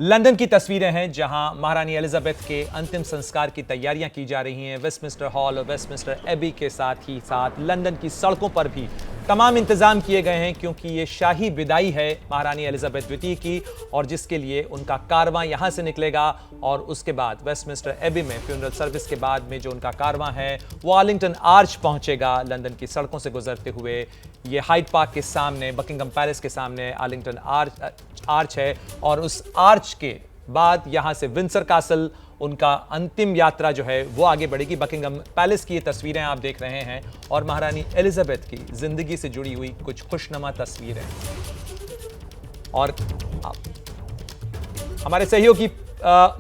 London की तस्वीरें हैं जहां महारानी एलिजाबेथ के अंतिम संस्कार की तैयारियां की जा रही हैं। वेस्टमिंस्टर हॉल और वेस्टमिंस्टर एबी के साथ लंदन की सड़कों पर भी तमाम इंतजाम किए गए हैं, क्योंकि ये शाही विदाई है महारानी एलिजाबेथ द्वितीय की, और जिसके लिए उनका कारवां यहां से निकलेगा और उसके बाद वेस्टमिंस्टर एबी में फ्यूनरल सर्विस के बाद में जो उनका कारवां है वो आर्लिंगटन आर्च पहुंचेगा। लंदन की सड़कों से गुजरते हुए ये हाइड पार्क के सामने, बकिंगम पैलेस के सामने आर्लिंगटन आर्च है, और उस आर्च के बाद यहां से विंडसर कासल उनका अंतिम यात्रा जो है वो आगे बढ़ेगी। बकिंगम पैलेस की ये तस्वीरें आप देख रहे हैं और महारानी एलिजाबेथ की जिंदगी से जुड़ी हुई कुछ खुशनुमा तस्वीरें। और हमारे सहयोगी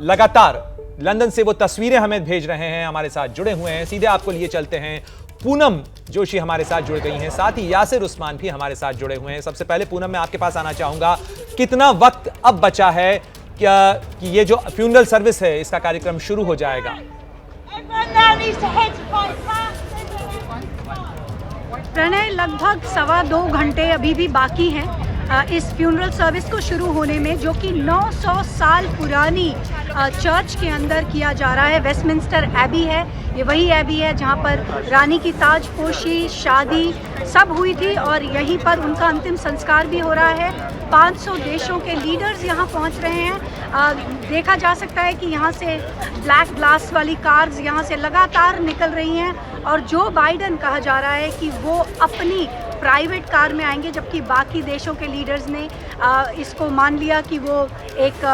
लगातार लंदन से वो तस्वीरें हमें भेज रहे हैं, हमारे साथ जुड़े हुए हैं। सीधे आपको लिए चलते हैं, पूनम जोशी हमारे साथ जुड़ गई हैं, साथ ही यासिर उस्मान भी हमारे साथ जुड़े हुए हैं। सबसे पहले पूनम, मैं आपके पास आना चाहूंगा, कितना वक्त अब बचा है क्या कि ये जो फ्यूनरल सर्विस है इसका कार्यक्रम शुरू हो जाएगा? प्रणय, लगभग 1.25 घंटे अभी भी बाकी हैं इस फ्यूनरल सर्विस को शुरू होने में, जो कि 900 साल पुरानी चर्च के अंदर किया जा रहा है। वेस्टमिंस्टर एबी है, ये वही एबी है जहाँ पर रानी की ताजपोशी, शादी सब हुई थी, और यहीं पर उनका अंतिम संस्कार भी हो रहा है। 500 देशों के लीडर्स यहाँ पहुँच रहे हैं। देखा जा सकता है कि यहाँ से ब्लैक ग्लास वाली कार्स यहाँ से लगातार निकल रही हैं, और जो बाइडन कहा जा रहा है कि वो अपनी प्राइवेट कार में आएंगे, जबकि बाकी देशों के लीडर्स ने इसको मान लिया कि वो एक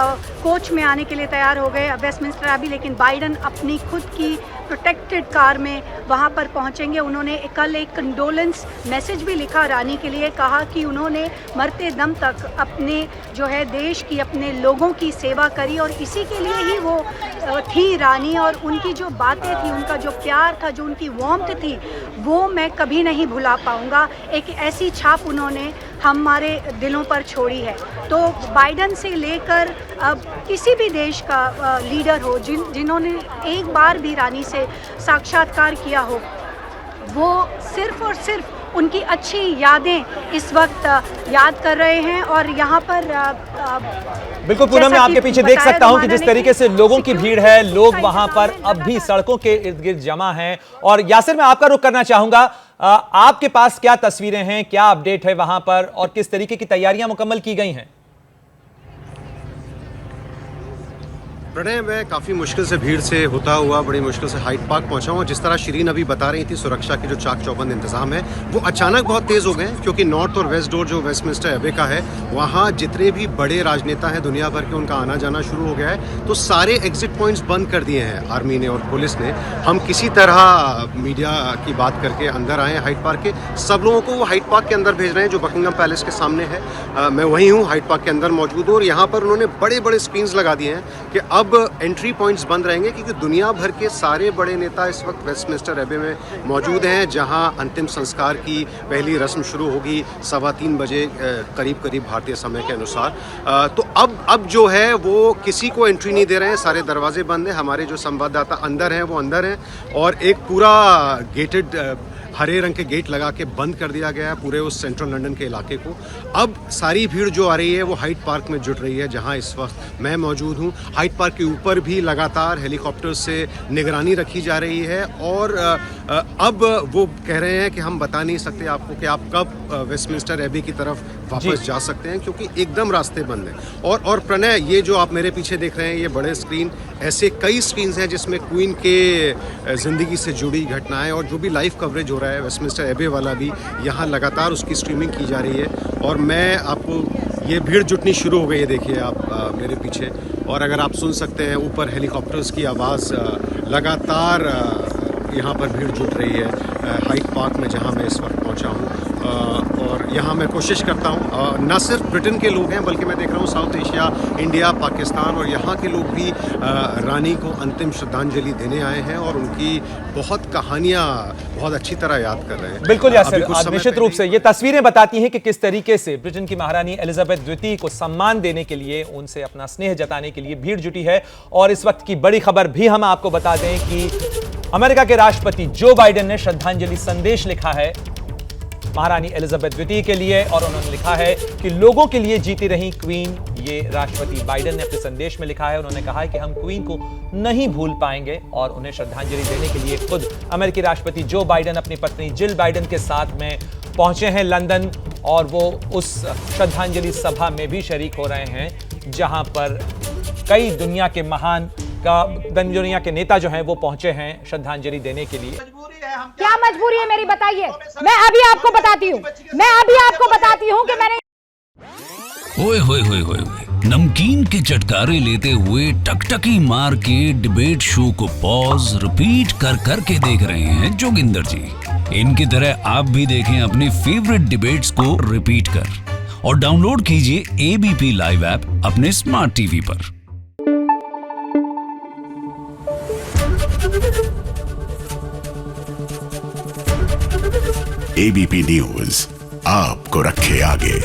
कोच में आने के लिए तैयार हो गए वेस्टमिंस्टर एबी, लेकिन बाइडन अपनी खुद की प्रोटेक्टेड कार में वहाँ पर पहुँचेंगे। उन्होंने कल एक कंडोलेंस मैसेज भी लिखा रानी के लिए, कहा कि उन्होंने मरते दम तक अपने जो है देश की, अपने लोगों की सेवा करी, और इसी के लिए ही वो थी रानी, और उनकी जो बातें थी, उनका जो प्यार था, जो उनकी वार्मथ थी, वो मैं कभी नहीं भुला पाऊँगा। एक ऐसी छाप उन्होंने हमारे दिलों पर छोड़ी है। तो बाइडन से लेकर अब किसी भी देश का लीडर हो जिन्होंने एक बार भी रानी से साक्षात्कार किया हो, वो सिर्फ और सिर्फ उनकी अच्छी यादें इस वक्त याद कर रहे हैं। और यहाँ पर बिल्कुल पूनम, मैं आपके पीछे देख सकता हूं कि जिस तरीके से लोगों की भीड़ है, लोग वहां पर अब भी सड़कों के इर्द गिर्द जमा हैं। और यासिर, मैं आपका रुख करना चाहूंगा, आपके पास क्या तस्वीरें हैं, क्या अपडेट है वहां पर, और किस तरीके की तैयारियां मुकम्मल की गई हैं? प्रणय, मैं काफ़ी मुश्किल से भीड़ से होता हुआ बड़ी मुश्किल से हाइड पार्क पहुंचा हूँ। जिस तरह शिरीन अभी बता रही थी, सुरक्षा के जो चाक चौबंद इंतजाम है वो अचानक बहुत तेज़ हो गए हैं, क्योंकि नॉर्थ और वेस्ट डोर जो वेस्टमिंस्टर एबे का है, वहाँ जितने भी बड़े राजनेता हैं दुनिया भर के, उनका आना जाना शुरू हो गया है। तो सारे एग्जिट पॉइंट्स बंद कर दिए हैं आर्मी ने और पुलिस ने। हम किसी तरह मीडिया की बात करके अंदर आए हाइड पार्क के। सब लोगों को वो हाइड पार्क के अंदर भेज रहे हैं जो बकिंगम पैलेस के सामने है। मैं वहीं हूँ, हाइड पार्क के अंदर मौजूद हूँ, और यहाँ पर उन्होंने बड़े बड़े स्क्रीन्स लगा दिए हैं कि अब एंट्री पॉइंट्स बंद रहेंगे, क्योंकि दुनिया भर के सारे बड़े नेता इस वक्त वेस्टमिंस्टर एबे में मौजूद हैं, जहां अंतिम संस्कार की पहली रस्म शुरू होगी 3:15 बजे करीब भारतीय समय के अनुसार। तो अब जो है वो किसी को एंट्री नहीं दे रहे हैं, सारे दरवाजे बंद हैं। हमारे जो संवाददाता अंदर हैं वो अंदर हैं, और एक पूरा गेटेड हरे रंग के गेट लगा के बंद कर दिया गया है पूरे उस सेंट्रल लंदन के इलाके को। अब सारी भीड़ जो आ रही है वो हाइड पार्क में जुट रही है, जहां इस वक्त मैं मौजूद हूं। हाइड पार्क के ऊपर भी लगातार हेलीकॉप्टर से निगरानी रखी जा रही है, और अब वो कह रहे हैं कि हम बता नहीं सकते आपको कि आप कब वेस्टमिंस्टर एबी की तरफ वापस जा सकते हैं, क्योंकि एकदम रास्ते बंद हैं। और प्रणय, ये जो आप मेरे पीछे देख रहे हैं ये बड़े स्क्रीन, ऐसे कई स्क्रीन्स हैं जिसमें क्वीन के ज़िंदगी से जुड़ी घटनाएं और जो भी लाइव कवरेज हो रहा है वेस्टमिंस्टर एबे वाला भी, यहाँ लगातार उसकी स्ट्रीमिंग की जा रही है। और मैं आपको, ये भीड़ जुटनी शुरू हो गई है, देखिए आप मेरे पीछे, और अगर आप सुन सकते हैं ऊपर हेलीकॉप्टर्स की आवाज़, लगातार यहाँ पर भीड़ जुट रही है हाइड पार्क में जहाँ मैं इस वक्त पहुँचा हूँ। और यहाँ मैं कोशिश करता हूँ, न सिर्फ ब्रिटेन के लोग हैं बल्कि मैं देख रहा हूँ साउथ एशिया, इंडिया, पाकिस्तान और यहाँ के लोग भी रानी को अंतिम श्रद्धांजलि देने आए हैं, और उनकी बहुत कहानियाँ बहुत अच्छी तरह याद कर रहे हैं। बिल्कुल यासिर, निश्चित रूप से ये तस्वीरें बताती हैं कि किस तरीके से ब्रिटेन की महारानी एलिजाबेथ द्वितीय को सम्मान देने के लिए, उनसे अपना स्नेह जताने के लिए भीड़ जुटी है। और इस वक्त की बड़ी खबर भी हम आपको बता दें कि अमेरिका के राष्ट्रपति जो बाइडेन ने श्रद्धांजलि संदेश लिखा है महारानी एलिजाबेथ द्वितीय के लिए। और उन्होंने लिखा है कि लोगों के लिए जीती रही क्वीन, ये राष्ट्रपति बाइडेन ने अपने संदेश में लिखा है। उन्होंने कहा है कि हम क्वीन को नहीं भूल पाएंगे और उन्हें श्रद्धांजलि देने के लिए खुद अमेरिकी राष्ट्रपति जो बाइडेन अपनी पत्नी जिल बाइडेन के साथ में पहुंचे हैं लंदन, और वो उस श्रद्धांजलि सभा में भी शरीक हो रहे हैं जहां पर कई दुनिया के महान दुनिया के नेता जो हैं वो पहुंचे हैं श्रद्धांजलि देने के लिए। क्या मजबूरी है मेरी, बताइए। मैं अभी आपको बताती हूँ कि मैंने ओए होए होए होए नमकीन के चटकारे लेते हुए टकटकी मार के डिबेट शो को पॉज रिपीट कर करके देख रहे हैं जोगिंदर जी। इनकी तरह आप भी देखें अपने फेवरेट डिबेट्स को रिपीट कर और डाउनलोड कीजिए एबीपी लाइव ऐप अपने स्मार्ट टीवी पर। एबीपी न्यूज आपको रखे आगे।